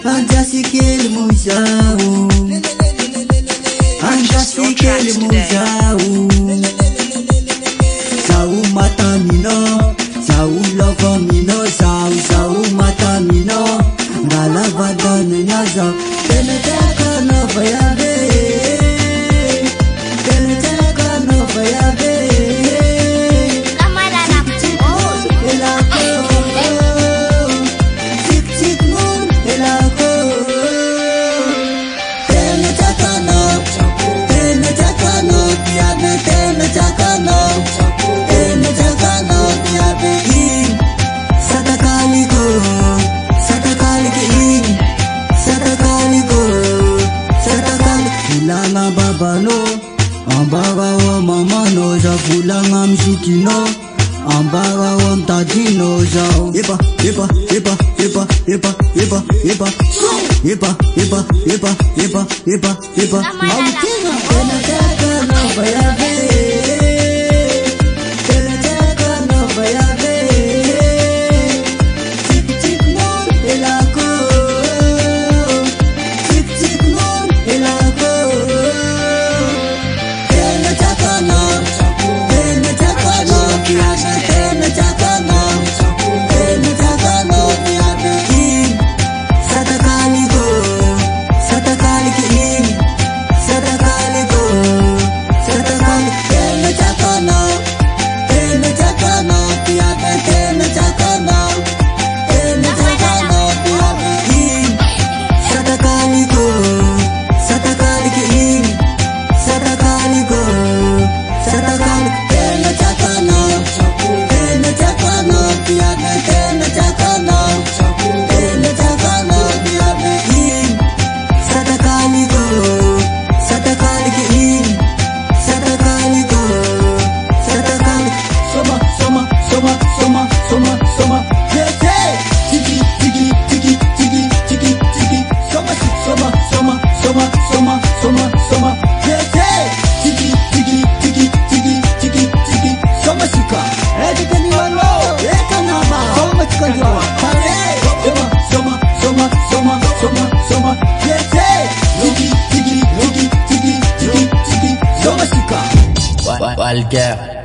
Anja sikeli muzao, anja sikeli muzao. Sau mata mino, sau loko mino, sau mata mino. Ngala badan nyaza, tene taka no bayabe, tene taka no bayabe. Fulanga babano, ambaga wa mama no ja. Fulanga mshukino, ambaga wa mtatino ja. Yepa, yepa, yepa, yepa, yepa, yepa, yepa, yepa, yepa, yepa, yepa, yepa, yepa. Mautina, tena taka no bayabe, tena taka no bayabe. Tik tik no elako, tik tik no elako. Vulgaire.